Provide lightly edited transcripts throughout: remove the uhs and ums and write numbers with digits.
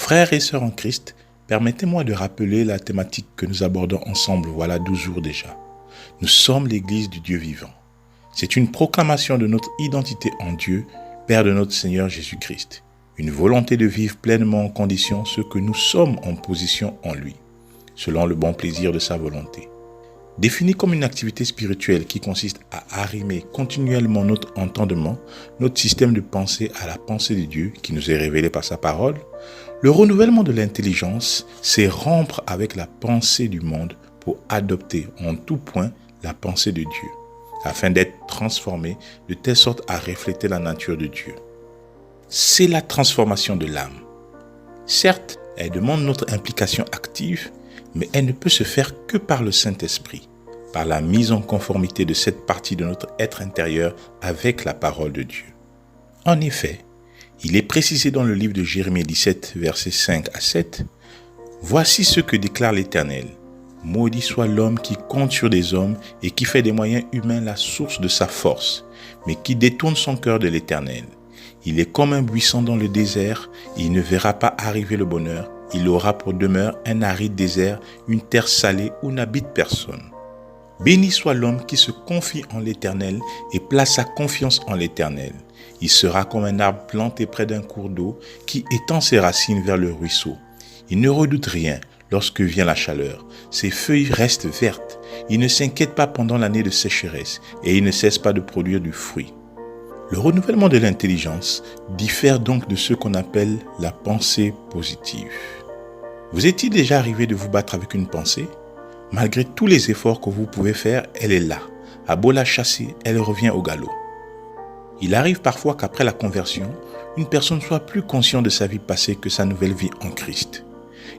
Frères et sœurs en Christ, permettez-moi de rappeler la thématique que nous abordons ensemble voilà 12 jours déjà. Nous sommes l'Église du Dieu vivant. C'est une proclamation de notre identité en Dieu, Père de notre Seigneur Jésus-Christ. Une volonté de vivre pleinement en condition ce que nous sommes en position en lui, selon le bon plaisir de sa volonté. Défini comme une activité spirituelle qui consiste à arrimer continuellement notre entendement, notre système de pensée à la pensée de Dieu qui nous est révélée par sa parole, le renouvellement de l'intelligence, c'est rompre avec la pensée du monde pour adopter en tout point la pensée de Dieu, afin d'être transformé de telle sorte à refléter la nature de Dieu. C'est la transformation de l'âme. Certes, elle demande notre implication active, mais elle ne peut se faire que par le Saint-Esprit, par la mise en conformité de cette partie de notre être intérieur avec la parole de Dieu. En effet, il est précisé dans le livre de Jérémie 17, versets 5 à 7, « Voici ce que déclare l'Éternel. Maudit soit l'homme qui compte sur des hommes et qui fait des moyens humains la source de sa force, mais qui détourne son cœur de l'Éternel. Il est comme un buisson dans le désert, il ne verra pas arriver le bonheur. Il aura pour demeure un aride désert, une terre salée où n'habite personne. Béni soit l'homme qui se confie en l'Éternel et place sa confiance en l'Éternel. Il sera comme un arbre planté près d'un cours d'eau qui étend ses racines vers le ruisseau. Il ne redoute rien lorsque vient la chaleur. Ses feuilles restent vertes. Il ne s'inquiète pas pendant l'année de sécheresse et il ne cesse pas de produire du fruit. Le renouvellement de l'intelligence diffère donc de ce qu'on appelle la pensée positive. Vous est-il déjà arrivé de vous battre avec une pensée? Malgré tous les efforts que vous pouvez faire, elle est là. À beau la chasser, elle revient au galop. Il arrive parfois qu'après la conversion, une personne soit plus consciente de sa vie passée que sa nouvelle vie en Christ.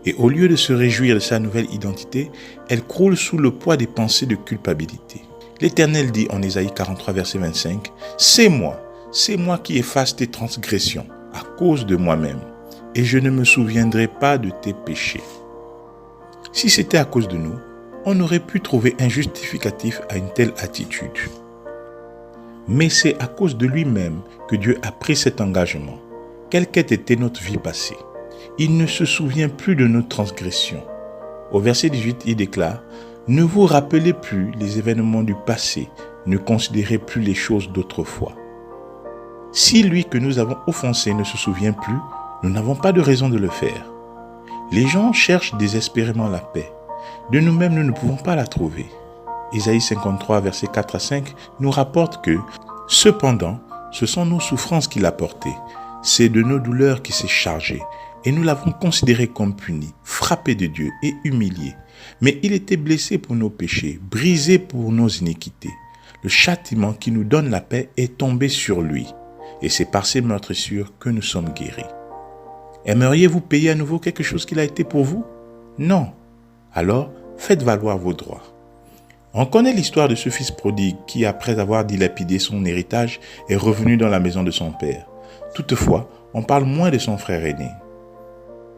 Et au lieu de se réjouir de sa nouvelle identité, elle croule sous le poids des pensées de culpabilité. L'Éternel dit en Ésaïe 43, verset 25, « C'est moi qui efface tes transgressions à cause de moi-même, et je ne me souviendrai pas de tes péchés. » Si c'était à cause de nous, on aurait pu trouver un justificatif à une telle attitude. Mais c'est à cause de lui-même que Dieu a pris cet engagement. Quelle qu'ait été notre vie passée, il ne se souvient plus de nos transgressions. Au verset 18, il déclare, « Ne vous rappelez plus les événements du passé, ne considérez plus les choses d'autrefois. » Si lui que nous avons offensé ne se souvient plus, nous n'avons pas de raison de le faire. Les gens cherchent désespérément la paix. De nous-mêmes, nous ne pouvons pas la trouver. Ésaïe 53, versets 4 à 5 nous rapporte que « Cependant, ce sont nos souffrances qu'il a portées. C'est de nos douleurs qu'il s'est chargé. Et nous l'avons considéré comme puni, frappé de Dieu et humilié. Mais il était blessé pour nos péchés, brisé pour nos iniquités. Le châtiment qui nous donne la paix est tombé sur lui. Et c'est par ses meurtrissures que nous sommes guéris. » Aimeriez-vous payer à nouveau quelque chose qu'il a été pour vous? Non. Alors, faites valoir vos droits. On connaît l'histoire de ce fils prodigue qui, après avoir dilapidé son héritage, est revenu dans la maison de son père. Toutefois, on parle moins de son frère aîné.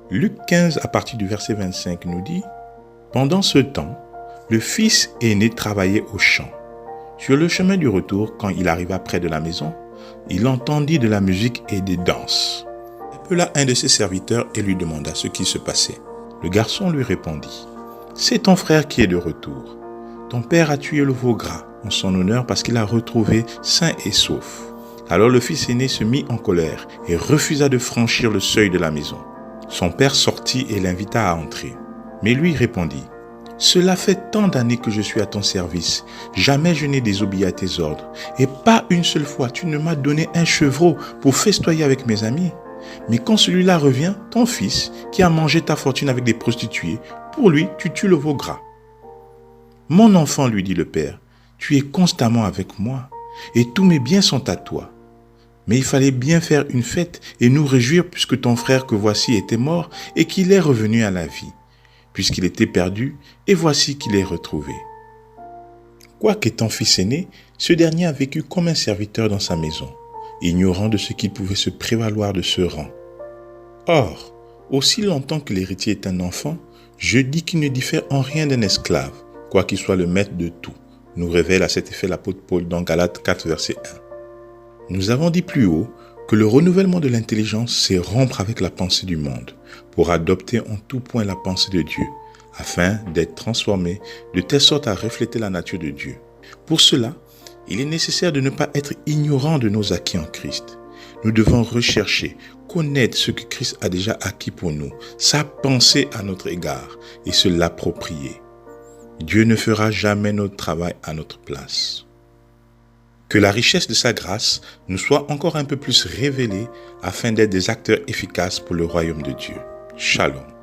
Luc 15, à partir du verset 25, nous dit « Pendant ce temps, le fils aîné travaillait au champ. Sur le chemin du retour, quand il arriva près de la maison, il entendit de la musique et des danses. Il appela un de ses serviteurs et lui demanda ce qui se passait. Le garçon lui répondit, « C'est ton frère qui est de retour. Ton père a tué le veau gras en son honneur parce qu'il a retrouvé sain et sauf. » Alors le fils aîné se mit en colère et refusa de franchir le seuil de la maison. Son père sortit et l'invita à entrer. Mais lui répondit, « Cela fait tant d'années que je suis à ton service. Jamais je n'ai désobéi à tes ordres. Et pas une seule fois tu ne m'as donné un chevreau pour festoyer avec mes amis. Mais quand celui-là revient, ton fils, qui a mangé ta fortune avec des prostituées, pour lui, tu tues le veau gras. » « Mon enfant, lui dit le père, tu es constamment avec moi, et tous mes biens sont à toi. Mais il fallait bien faire une fête et nous réjouir puisque ton frère que voici était mort et qu'il est revenu à la vie, puisqu'il était perdu, et voici qu'il est retrouvé. » Quoiqu'étant fils aîné, ce dernier a vécu comme un serviteur dans sa maison, ignorant de ce qu'il pouvait se prévaloir de ce rang. Or, aussi longtemps que l'héritier est un enfant, je dis qu'il ne diffère en rien d'un esclave, quoiqu'il soit le maître de tout, nous révèle à cet effet l'apôtre Paul dans Galates 4, verset 1. Nous avons dit plus haut Que le renouvellement de l'intelligence, c'est rompre avec la pensée du monde pour adopter en tout point la pensée de Dieu, afin d'être transformé de telle sorte à refléter la nature de Dieu. Pour cela, il est nécessaire de ne pas être ignorant de nos acquis en Christ. Nous devons rechercher, connaître ce que Christ a déjà acquis pour nous, sa pensée à notre égard et se l'approprier. Dieu ne fera jamais notre travail à notre place. Que la richesse de sa grâce nous soit encore un peu plus révélée afin d'être des acteurs efficaces pour le royaume de Dieu. Shalom.